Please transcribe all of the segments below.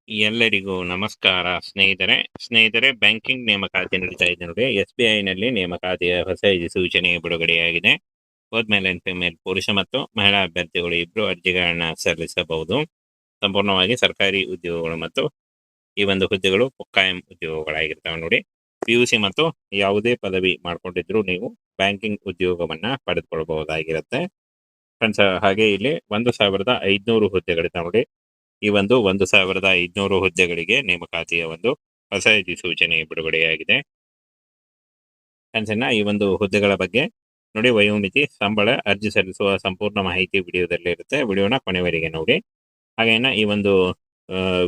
ಎಲ್ಲರಿಗೂ ನಮಸ್ಕಾರ ಸ್ನೇಹಿತರೆ ಬ್ಯಾಂಕಿಂಗ್ ನೇಮಕಾತಿ ನಡೀತಾ ಇದೆ ನೋಡಿ. SBI ನಲ್ಲಿ ನೇಮಕಾತಿಯ ಹೊಸ ಸೂಚನೆ ಬಿಡುಗಡೆಯಾಗಿದೆ. ಬೋತ್ ಮೇಲ್ ಅಂಡ್ ಫಿಮೇಲ್ ಪುರುಷ ಮತ್ತು ಮಹಿಳಾ ಅಭ್ಯರ್ಥಿಗಳು ಇಬ್ರು ಅರ್ಜಿಗಳನ್ನ ಸಲ್ಲಿಸಬಹುದು. ಸಂಪೂರ್ಣವಾಗಿ ಸರ್ಕಾರಿ ಉದ್ಯೋಗಗಳು ಮತ್ತು ಈ ಒಂದು ಹುದ್ದೆಗಳು ಕಾಯಂ ಉದ್ಯೋಗಗಳಾಗಿರ್ತವೆ ನೋಡಿ. PUC ಮತ್ತು ಯಾವುದೇ ಪದವಿ ಮಾಡ್ಕೊಂಡಿದ್ರು ನೀವು ಬ್ಯಾಂಕಿಂಗ್ ಉದ್ಯೋಗವನ್ನ ಪಡೆದುಕೊಳ್ಳಬಹುದಾಗಿರುತ್ತೆ ಫ್ರೆಂಡ್ಸ್. ಹಾಗೆ ಇಲ್ಲಿ 1500 ಹುದ್ದೆಗಳಿದ್ದಾವೆ ನೋಡಿ. ಈ ಒಂದು 1500 ಹುದ್ದೆಗಳಿಗೆ ನೇಮಕಾತಿಯ ಒಂದು ಹೊಸ ಸೂಚನೆ ಬಿಡುಗಡೆಯಾಗಿದೆ. ಫ್ರೆಂಡ್ಸ್, ಈ ಒಂದು ಹುದ್ದೆಗಳ ಬಗ್ಗೆ ನೋಡಿ, ವಯೋಮಿತಿ, ಸಂಬಳ, ಅರ್ಜಿ ಸಲ್ಲಿಸುವ ಸಂಪೂರ್ಣ ಮಾಹಿತಿ ವಿಡಿಯೋದಲ್ಲಿ ಇರುತ್ತೆ. ವಿಡಿಯೋನ ಕೊನೆವರೆಗೆ ನೋಡಿ. ಹಾಗೇನ ಈ ಒಂದು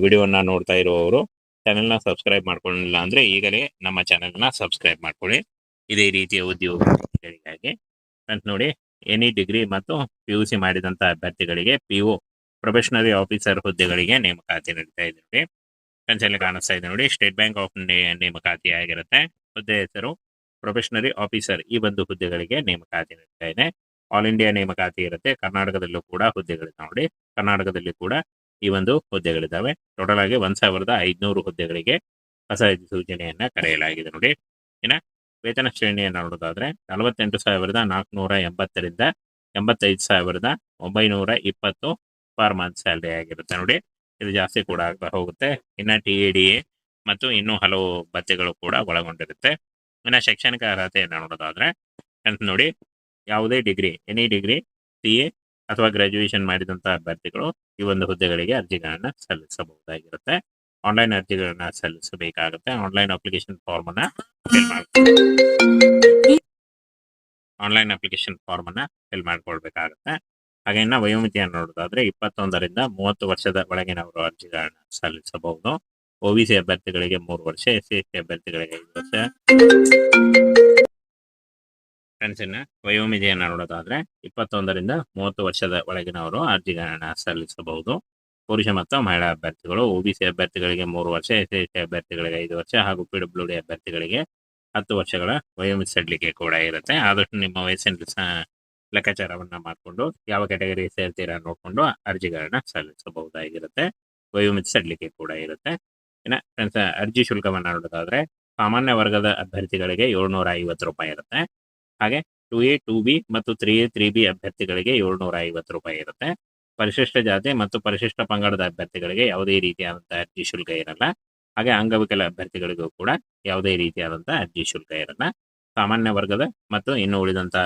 ವಿಡಿಯೋನ ನೋಡ್ತಾ ಇರುವವರು ಚಾನೆಲ್ನ ಸಬ್ಸ್ಕ್ರೈಬ್ ಮಾಡ್ಕೊಳ್ಳಿಲ್ಲ ಅಂದ್ರೆ ಈಗಲೇ ನಮ್ಮ ಚಾನೆಲ್ನ ಸಬ್ಸ್ಕ್ರೈಬ್ ಮಾಡ್ಕೊಳ್ಳಿ. ಇದೇ ರೀತಿಯ ಉದ್ಯೋಗಗಳಿಗಾಗಿ ಫ್ರೆಂಡ್ಸ್ ನೋಡಿ, ಎನಿ ಡಿಗ್ರಿ ಮತ್ತು PUC ಮಾಡಿದಂತ ಅಭ್ಯರ್ಥಿಗಳಿಗೆ PO ಪ್ರೊಬೆಷನರಿ ಆಫೀಸರ್ ಹುದ್ದೆಗಳಿಗೆ ನೇಮಕಾತಿ ನಡೀತಾ ಇದೆ ನೋಡಿ. ಫ್ರೆಂಡ್ಸ್, ಅಲ್ಲಿ ಕಾಣಿಸ್ತಾ ಇದೆ ನೋಡಿ, ಸ್ಟೇಟ್ ಬ್ಯಾಂಕ್ ಆಫ್ ಇಂಡಿಯಾ ನೇಮಕಾತಿ ಆಗಿರುತ್ತೆ. ಹುದ್ದೆ ಹೆಸರು ಪ್ರೊಬೆಷನರಿ ಆಫೀಸರ್. ಈ ಒಂದು ಹುದ್ದೆಗಳಿಗೆ ನೇಮಕಾತಿ ನಡೀತಾ ಇದೆ. ಆಲ್ ಇಂಡಿಯಾ ನೇಮಕಾತಿ ಇರುತ್ತೆ. ಕರ್ನಾಟಕದಲ್ಲೂ ಕೂಡ ಹುದ್ದೆಗಳಿದ್ದಾವೆ ನೋಡಿ. ಕರ್ನಾಟಕದಲ್ಲಿ ಕೂಡ ಈ ಒಂದು ಹುದ್ದೆಗಳಿದ್ದಾವೆ. ಟೋಟಲ್ ಆಗಿ 1500 ಹುದ್ದೆಗಳಿಗೆ ಹೊಸ ಸೂಚನೆಯನ್ನ ಕರೆಯಲಾಗಿದೆ ನೋಡಿ. ಇನ್ನ ವೇತನ ಶ್ರೇಣಿಯನ್ನು ನೋಡೋದಾದ್ರೆ 48,480 ರಿಂದ 85,920 ಪರ್ ಮಂತ್ ಸ್ಯಾಲರಿ ಆಗಿರುತ್ತೆ ನೋಡಿ. ಇದು ಜಾಸ್ತಿ ಕೂಡ ಆಗ್ತಾ ಹೋಗುತ್ತೆ. ಇನ್ನ TADA ಮತ್ತು ಇನ್ನೂ ಹಲವು ಭತ್ಯೆಗಳು ಕೂಡ ಒಳಗೊಂಡಿರುತ್ತೆ. ಇನ್ನ ಶೈಕ್ಷಣಿಕ ಅರ್ಹತೆಯನ್ನು ನೋಡೋದಾದ್ರೆ ನೋಡಿ, ಯಾವುದೇ ಡಿಗ್ರಿ, ಎನಿ ಡಿಗ್ರಿ, CA ಅಥವಾ ಗ್ರಾಜುಯೇಷನ್ ಮಾಡಿದಂತ ಅಭ್ಯರ್ಥಿಗಳು ಈ ಒಂದು ಹುದ್ದೆಗಳಿಗೆ ಅರ್ಜಿಗಳನ್ನ ಸಲ್ಲಿಸಬಹುದಾಗಿರುತ್ತೆ. ಆನ್ಲೈನ್ ಅರ್ಜಿಗಳನ್ನ ಸಲ್ಲಿಸಬೇಕಾಗುತ್ತೆ. ಆನ್ಲೈನ್ ಅಪ್ಲಿಕೇಶನ್ ಫಾರ್ಮ್ ಅನ್ನ ಫಿಲ್ ಮಾಡ್ಕೊಳ್ಬೇಕಾಗುತ್ತೆ. ಹಾಗೆ ಇನ್ನ ವಯೋಮಿತಿಯನ್ನು ನೋಡೋದಾದ್ರೆ 21 ರಿಂದ 30 ವರ್ಷದ ಒಳಗಿನವರು ಅರ್ಜಿಗಳನ್ನ ಸಲ್ಲಿಸಬಹುದು. OBC ಅಭ್ಯರ್ಥಿಗಳಿಗೆ 3 ವರ್ಷ, SC/ST ಅಭ್ಯರ್ಥಿಗಳಿಗೆ 5 ವರ್ಷ. ಫ್ರೆಂಡ್ಸ್, ವಯೋಮಿತಿಯನ್ನು ನೋಡೋದಾದ್ರೆ 21 ರಿಂದ 30 ವರ್ಷದ ಒಳಗಿನವರು ಅರ್ಜಿಗಳನ್ನ ಸಲ್ಲಿಸಬಹುದು. ಪುರುಷ ಮತ್ತು ಮಹಿಳಾ ಅಭ್ಯರ್ಥಿಗಳು. OBC ಅಭ್ಯರ್ಥಿಗಳಿಗೆ 3 ವರ್ಷ, SC/ST ಅಭ್ಯರ್ಥಿಗಳಿಗೆ 5 ವರ್ಷ ಹಾಗೂ PWD ಅಭ್ಯರ್ಥಿಗಳಿಗೆ 10 ವರ್ಷಗಳ ವಯೋಮಿತಿ ಸಡಿಲಿಕೆ ಕೂಡ ಇರುತ್ತೆ. ಆದಷ್ಟು ನಿಮ್ಮ ವಯಸ್ಸಿನ ಲೆಕ್ಕಾಚಾರವನ್ನ ಮಾಡಿಕೊಂಡು ಯಾವ ಕ್ಯಾಟಗರಿ ಸೇರ್ತೀರಾ ನೋಡ್ಕೊಂಡು ಅರ್ಜಿಗಳನ್ನ ಸಲ್ಲಿಸಬಹುದಾಗಿರುತ್ತೆ. ವಯೋಮಿತಿ ಸಡಿಲಿಕೆ ಕೂಡ ಇರುತ್ತೆ. ಇನ್ನ ಫ್ರೆಂಡ್ಸ್, ಅರ್ಜಿ ಶುಲ್ಕವನ್ನ ನೋಡೋದಾದ್ರೆ ಸಾಮಾನ್ಯ ವರ್ಗದ ಅಭ್ಯರ್ಥಿಗಳಿಗೆ 750 ರೂಪಾಯಿ ಇರುತ್ತೆ. ಹಾಗೆ 2A 2B ಮತ್ತು 3A 3B ಅಭ್ಯರ್ಥಿಗಳಿಗೆ 750 ರೂಪಾಯಿ ಇರುತ್ತೆ. ಪರಿಶಿಷ್ಟ ಜಾತಿ ಮತ್ತು ಪರಿಶಿಷ್ಟ ಪಂಗಡದ ಅಭ್ಯರ್ಥಿಗಳಿಗೆ ಯಾವುದೇ ರೀತಿಯಾದಂತಹ ಅರ್ಜಿ ಶುಲ್ಕ ಇರಲ್ಲ. ಹಾಗೆ ಅಂಗವಿಕಲ ಅಭ್ಯರ್ಥಿಗಳಿಗೂ ಕೂಡ ಯಾವುದೇ ರೀತಿಯಾದಂತಹ ಅರ್ಜಿ ಶುಲ್ಕ ಇರಲ್ಲ. ಸಾಮಾನ್ಯ ವರ್ಗದ ಮತ್ತು ಇನ್ನು ಉಳಿದಂತ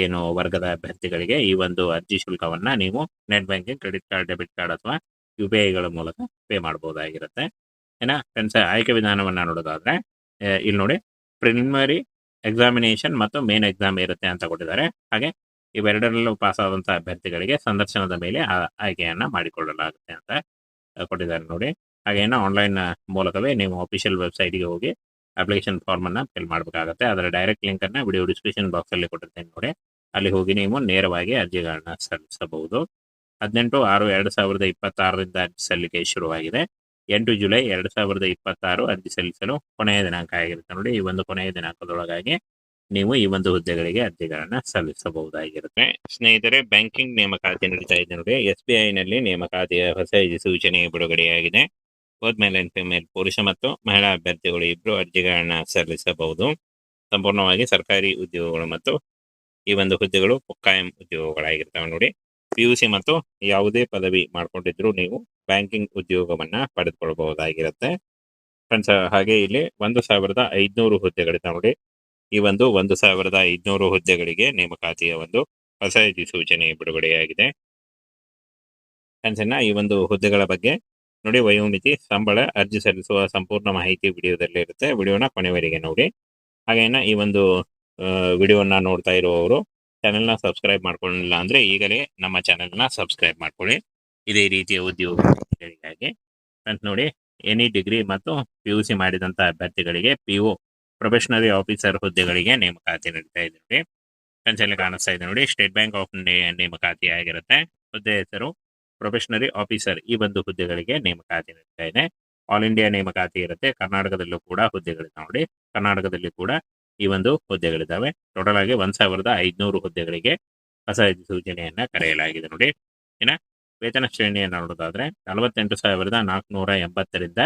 ಏನು ವರ್ಗದ ಅಭ್ಯರ್ಥಿಗಳಿಗೆ ಈ ಒಂದು ಅರ್ಜಿ ಶುಲ್ಕವನ್ನ ನೀವು net banking, credit card, debit card ಅಥವಾ UPI ಗಳ ಮೂಲಕ ಪೇ ಮಾಡಬಹುದಾಗಿರುತ್ತೆ. ಏನ ಫ್ರೆಂಡ್ಸ್, ಆಯ್ಕೆ ವಿಧಾನವನ್ನ ನೋಡೋದಾದ್ರೆ ಇಲ್ಲಿ ನೋಡಿ, ಪ್ರಿಲಿಮಿನರಿ ಎಕ್ಸಾಮಿನೇಷನ್ ಮತ್ತು ಮೇನ್ ಎಕ್ಸಾಮ್ ಇರುತ್ತೆ ಅಂತ ಕೊಟ್ಟಿದ್ದಾರೆ. ಹಾಗೆ ಇವೆರಡರಲ್ಲೂ ಪಾಸ್ ಆದಂತಹ ಅಭ್ಯರ್ಥಿಗಳಿಗೆ ಸಂದರ್ಶನದ ಮೇಲೆ ಆಯ್ಕೆಯನ್ನ ಮಾಡಿಕೊಳ್ಳಲಾಗುತ್ತೆ ಅಂತ ಕೊಟ್ಟಿದ್ದಾರೆ ನೋಡಿ. ಹಾಗೇನ ಆನ್ಲೈನ್ ಮೂಲಕವೇ ನೀವು ಅಫಿಷಿಯಲ್ ವೆಬ್ಸೈಟ್ಗೆ ಹೋಗಿ ಅಪ್ಲಿಕೇಶನ್ ಫಾರ್ಮ್ ಅನ್ನ ಫಿಲ್ ಮಾಡಬೇಕಾಗುತ್ತೆ. ಅದರ ಡೈರೆಕ್ಟ್ ಲಿಂಕ್ ಅನ್ನ ವಿಡಿಯೋ ಡಿಸ್ಕ್ರಿಪ್ಷನ್ ಬಾಕ್ಸ್ ಅಲ್ಲಿ ಕೊಟ್ಟಿರ್ತೇನೆ ನೋಡಿ. ಅಲ್ಲಿ ಹೋಗಿ ನೀವು ನೇರವಾಗಿ ಅರ್ಜಿಗಳನ್ನ ಸಲ್ಲಿಸಬಹುದು. 18/6/2026 ಅರ್ಜಿ ಸಲ್ಲಿಕೆ ಶುರುವಾಗಿದೆ. 8 ಜುಲೈ 2026 ಅರ್ಜಿ ಸಲ್ಲಿಸಲು ಕೊನೆಯ ದಿನಾಂಕ ಆಗಿರುತ್ತೆ ನೋಡಿ. ಈ ಒಂದು ಕೊನೆಯ ದಿನಾಂಕದೊಳಗಾಗಿ ನೀವು ಈ ಒಂದು ಹುದ್ದೆಗಳಿಗೆ ಅರ್ಜಿಗಳನ್ನ ಸಲ್ಲಿಸಬಹುದಾಗಿರುತ್ತೆ. ಸ್ನೇಹಿತರೆ, ಬ್ಯಾಂಕಿಂಗ್ ನೇಮಕಾತಿ ನಡೀತಾ ಇದೆ ನೋಡಿ. SBI ನಲ್ಲಿ ನೇಮಕಾತಿಯ ಹೊಸ ಸೂಚನೆ ಬಿಡುಗಡೆಯಾಗಿದೆ. ಬೋತ್ ಮೇಲ್ ಅಂಡ್ ಫಿಮೇಲ್ ಪುರುಷ ಮತ್ತು ಮಹಿಳಾ ಅಭ್ಯರ್ಥಿಗಳು ಇಬ್ರು ಅರ್ಜಿಗಳನ್ನ ಸಲ್ಲಿಸಬಹುದು. ಸಂಪೂರ್ಣವಾಗಿ ಸರ್ಕಾರಿ ಉದ್ಯೋಗಗಳು ಮತ್ತು ಈ ಒಂದು ಹುದ್ದೆಗಳು ಕಾಯಂ ಉದ್ಯೋಗಗಳಾಗಿರ್ತವೆ ನೋಡಿ. PUC ಮತ್ತು ಯಾವುದೇ ಪದವಿ ಮಾಡ್ಕೊಂಡಿದ್ರು ನೀವು ಬ್ಯಾಂಕಿಂಗ್ ಉದ್ಯೋಗವನ್ನ ಪಡೆದುಕೊಳ್ಳಬಹುದಾಗಿರುತ್ತೆ ಫ್ರೆಂಡ್ಸ್. ಹಾಗೆ ಇಲ್ಲಿ 1500 ಹುದ್ದೆಗಳಿದ್ದಾವೆ ನೋಡಿ. ಈ ಒಂದು 1500 ಹುದ್ದೆಗಳಿಗೆ ನೇಮಕಾತಿಯ ಒಂದು ಹೊಸ ಸೂಚನೆ ಬಿಡುಗಡೆಯಾಗಿದೆ ಫ್ರೆಂಡ್ಸ್. ಈ ಒಂದು ಹುದ್ದೆಗಳ ಬಗ್ಗೆ ನೋಡಿ, ವಯೋಮಿತಿ, ಸಂಬಳ, ಅರ್ಜಿ ಸಲ್ಲಿಸುವ ಸಂಪೂರ್ಣ ಮಾಹಿತಿ ವಿಡಿಯೋದಲ್ಲಿ ಇರುತ್ತೆ. ವಿಡಿಯೋನ ಕೊನೆವರೆಗೆ ನೋಡಿ. ಹಾಗೇನ ಈ ಒಂದು ವಿಡಿಯೋನ ನೋಡ್ತಾ ಇರುವವರು ಚಾನೆಲ್ನ ಸಬ್ಸ್ಕ್ರೈಬ್ ಮಾಡ್ಕೊಳ್ಳಿಲ್ಲ ಅಂದ್ರೆ ಈಗಲೇ ನಮ್ಮ ಚಾನೆಲ್ನ ಸಬ್ಸ್ಕ್ರೈಬ್ ಮಾಡ್ಕೊಳ್ಳಿ. ಇದೇ ರೀತಿಯ ಉದ್ಯೋಗಗಳಿಗಾಗಿ ಫ್ರೆಂಡ್ಸ್ ನೋಡಿ, ಎನಿ ಡಿಗ್ರಿ ಮತ್ತು PUC ಮಾಡಿದಂತ ಅಭ್ಯರ್ಥಿಗಳಿಗೆ PO ಪ್ರೊಬೆಷನರಿ ಆಫೀಸರ್ ಹುದ್ದೆಗಳಿಗೆ ನೇಮಕಾತಿ ನಡೀತಾ ಇದೆ ನೋಡಿ. ಫ್ರೆಂಡ್ಸ್, ಅಲ್ಲಿ ಕಾಣಿಸ್ತಾ ಇದೆ ನೋಡಿ, ಸ್ಟೇಟ್ ಬ್ಯಾಂಕ್ ಆಫ್ ಇಂಡಿಯಾ ನೇಮಕಾತಿ ಆಗಿರುತ್ತೆ. ಹುದ್ದೆ ಹೆಸರು ಪ್ರೊಬೆಷನರಿ ಆಫೀಸರ್. ಈ ಒಂದು ಹುದ್ದೆಗಳಿಗೆ ನೇಮಕಾತಿ ನಡೀತಾ ಇದೆ. ಆಲ್ ಇಂಡಿಯಾ ನೇಮಕಾತಿ ಇರುತ್ತೆ. ಕರ್ನಾಟಕದಲ್ಲೂ ಕೂಡ ಹುದ್ದೆಗಳಿದ್ದಾವೆ ನೋಡಿ. ಕರ್ನಾಟಕದಲ್ಲಿ ಕೂಡ ಈ ಒಂದು ಹುದ್ದೆಗಳಿದ್ದಾವೆ. ಟೋಟಲ್ ಆಗಿ 1500 ಹುದ್ದೆಗಳಿಗೆ ಹೊಸ ಸೂಚನೆಯನ್ನ ಕರೆಯಲಾಗಿದೆ ನೋಡಿ. ಇನ್ನ ವೇತನ ಶ್ರೇಣಿಯನ್ನು ನೋಡೋದಾದ್ರೆ 48,480ರಿಂದ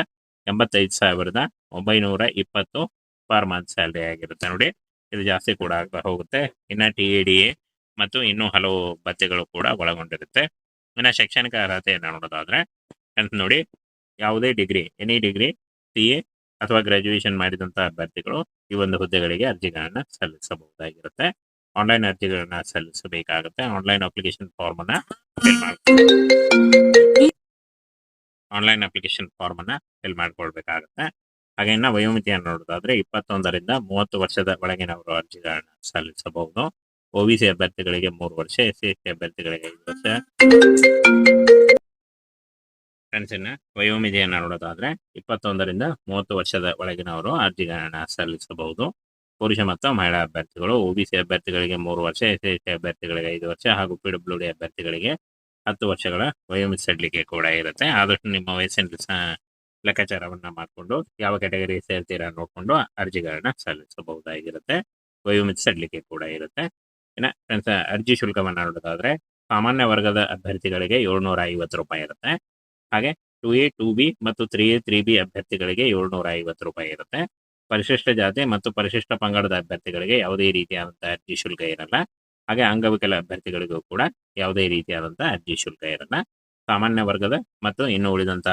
85,920 ಪರ್ ಮಂತ್ ಸ್ಯಾಲರಿ ಆಗಿರುತ್ತೆ ನೋಡಿ. ಇದು ಜಾಸ್ತಿ ಕೂಡ ಆಗ್ತಾ ಹೋಗುತ್ತೆ. ಇನ್ನು TADA ಮತ್ತು ಇನ್ನೂ ಹಲವು ಭತ್ಯೆಗಳು ಕೂಡ ಒಳಗೊಂಡಿರುತ್ತೆ. ಇನ್ನು ಶೈಕ್ಷಣಿಕ ಅರ್ಹತೆಯನ್ನು ನೋಡೋದಾದ್ರೆ ನೋಡಿ, ಯಾವುದೇ ಡಿಗ್ರಿ, ಎನಿ ಡಿಗ್ರಿ, CA ಅಥವಾ ಗ್ರಾಜುಯೇಷನ್ ಮಾಡಿದಂಥ ಅಭ್ಯರ್ಥಿಗಳು ಈ ಒಂದು ಹುದ್ದೆಗಳಿಗೆ ಅರ್ಜಿಗಳನ್ನು ಸಲ್ಲಿಸಬಹುದಾಗಿರುತ್ತೆ. ಆನ್ಲೈನ್ ಅರ್ಜಿಗಳನ್ನ ಸಲ್ಲಿಸಬೇಕಾಗುತ್ತೆ. ಆನ್ಲೈನ್ ಅಪ್ಲಿಕೇಶನ್ ಫಾರ್ಮ್ ಅನ್ನ ಫಿಲ್ ಮಾಡ್ಕೊಳ್ಬೇಕಾಗುತ್ತೆ. ಹಾಗೆ ಇನ್ನು ವಯೋಮಿತಿಯನ್ನು ನೋಡೋದಾದ್ರೆ 21ರಿಂದ 30 ವರ್ಷದ ಒಳಗಿನವರು ಅರ್ಜಿಗಳನ್ನ ಸಲ್ಲಿಸಬಹುದು. OBC ಅಭ್ಯರ್ಥಿಗಳಿಗೆ 3 ವರ್ಷ, SC/ST ಅಭ್ಯರ್ಥಿಗಳಿಗೆ 5 ವರ್ಷ. ಫ್ರೆಂಡ್ಸ್, ಇನ್ನು ವಯೋಮಿತಿಯನ್ನು ನೋಡೋದಾದ್ರೆ 21ರಿಂದ 30 ವರ್ಷದ ಒಳಗಿನವರು ಅರ್ಜಿಗಳನ್ನ ಸಲ್ಲಿಸಬಹುದು. ಪುರುಷ ಮತ್ತು ಮಹಿಳಾ ಅಭ್ಯರ್ಥಿಗಳು. OBC ಅಭ್ಯರ್ಥಿಗಳಿಗೆ 3 ವರ್ಷ, SC/ST ಅಭ್ಯರ್ಥಿಗಳಿಗೆ 5 ವರ್ಷ ಹಾಗೂ PWD ಅಭ್ಯರ್ಥಿಗಳಿಗೆ 10 ವರ್ಷಗಳ ವಯೋಮಿತಿ ಸಡಿಲಿಕೆ ಕೂಡ ಇರುತ್ತೆ. ಆದಷ್ಟು ನಿಮ್ಮ ವಯಸ್ಸಿನ ಲೆಕ್ಕಾಚಾರವನ್ನ ಮಾಡಿಕೊಂಡು ಯಾವ ಕ್ಯಾಟಗರಿ ಸೇರ್ತೀರಾ ನೋಡಿಕೊಂಡು ಅರ್ಜಿಗಳನ್ನ ಸಲ್ಲಿಸಬಹುದಾಗಿರುತ್ತೆ. ವಯೋಮಿತಿ ಸಡಿಲಿಕೆ ಕೂಡ ಇರುತ್ತೆ. ಇನ್ನು ಫ್ರೆಂಡ್ಸ್, ಅರ್ಜಿ ಶುಲ್ಕವನ್ನ ನೋಡೋದಾದ್ರೆ ಸಾಮಾನ್ಯ ವರ್ಗದ ಅಭ್ಯರ್ಥಿಗಳಿಗೆ 750 ರೂಪಾಯಿ ಇರುತ್ತೆ. ಹಾಗೆ 2A 2B ಮತ್ತು 3A 3B ಅಭ್ಯರ್ಥಿಗಳಿಗೆ 750 ರೂಪಾಯಿ ಇರುತ್ತೆ. ಪರಿಶಿಷ್ಟ ಜಾತಿ ಮತ್ತು ಪರಿಶಿಷ್ಟ ಪಂಗಡದ ಅಭ್ಯರ್ಥಿಗಳಿಗೆ ಯಾವುದೇ ರೀತಿಯಾದಂತಹ ಅರ್ಜಿ ಶುಲ್ಕ ಇರಲ್ಲ. ಹಾಗೆ ಅಂಗವಿಕಲ ಅಭ್ಯರ್ಥಿಗಳಿಗೂ ಕೂಡ ಯಾವುದೇ ರೀತಿಯಾದಂತಹ ಅರ್ಜಿ ಶುಲ್ಕ ಇರಲ್ಲ. ಸಾಮಾನ್ಯ ವರ್ಗದ ಮತ್ತು ಇನ್ನು ಉಳಿದಂತ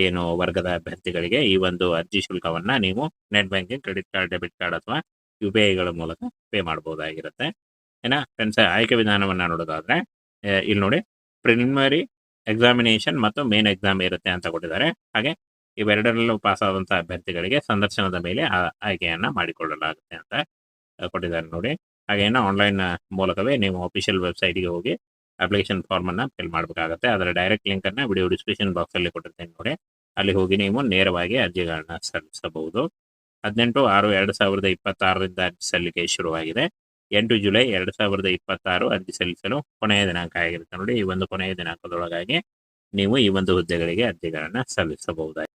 ಏನು ವರ್ಗದ ಅಭ್ಯರ್ಥಿಗಳಿಗೆ ಈ ಒಂದು ಅರ್ಜಿ ಶುಲ್ಕವನ್ನ ನೀವು net banking, credit card, debit card ಅಥವಾ UPI ಮೂಲಕ ಪೇ ಮಾಡಬಹುದಾಗಿರುತ್ತೆ. ಇನ್ನು ಫ್ರೆಂಡ್ಸ್, ಆಯ್ಕೆ ವಿಧಾನವನ್ನ ನೋಡೋದಾದ್ರೆ ಇಲ್ಲಿ ನೋಡಿ, ಪ್ರಿಲಿಮಿನರಿ ಎಕ್ಸಾಮಿನೇಷನ್ ಮತ್ತು ಮೇನ್ ಎಕ್ಸಾಮ್ ಇರುತ್ತೆ ಅಂತ ಕೊಟ್ಟಿದ್ದಾರೆ. ಹಾಗೆ ಇವೆರಡರಲ್ಲೂ ಪಾಸ್ ಆದಂತಹ ಅಭ್ಯರ್ಥಿಗಳಿಗೆ ಸಂದರ್ಶನದ ಮೇಲೆ ಆಯ್ಕೆಯನ್ನ ಮಾಡಿಕೊಳ್ಳಲಾಗುತ್ತೆ ಅಂತ ಕೊಟ್ಟಿದ್ದಾರೆ ನೋಡಿ. ಹಾಗೇನು ಆನ್ಲೈನ್ ಮೂಲಕವೇ ನೀವು ಅಫಿಷಿಯಲ್ ವೆಬ್ಸೈಟ್ಗೆ ಹೋಗಿ ಅಪ್ಲಿಕೇಶನ್ ಫಾರ್ಮ್ ಅನ್ನ ಫಿಲ್ ಮಾಡಬೇಕಾಗುತ್ತೆ. ಅದರ ಡೈರೆಕ್ಟ್ ಲಿಂಕ್ ಅನ್ನ ವಿಡಿಯೋ ಡಿಸ್ಕ್ರಿಪ್ಷನ್ ಬಾಕ್ಸ್ ಅಲ್ಲಿ ಕೊಟ್ಟಿರ್ತೇನೆ ನೋಡಿ. ಅಲ್ಲಿ ಹೋಗಿ ನೀವು ನೇರವಾಗಿ ಅರ್ಜಿಗಳನ್ನ ಸಲ್ಲಿಸಬಹುದು. 18/6/2026ರಿಂದ ಅರ್ಜಿ ಸಲ್ಲಿಕೆ ಶುರುವಾಗಿದೆ. 8 ಜುಲೈ 2026 ಅರ್ಜಿ ಸಲ್ಲಿಸಲು ಕೊನೆಯ ದಿನಾಂಕ ಆಗಿರುತ್ತೆ ನೋಡಿ. ಈ ಒಂದು ಕೊನೆಯ ದಿನಾಂಕದೊಳಗಾಗಿ ನೀವು ಈ ಒಂದು ಹುದ್ದೆಗಳಿಗೆ ಅರ್ಜಿಗಳನ್ನ ಸಲ್ಲಿಸಬಹುದಾಗಿದೆ.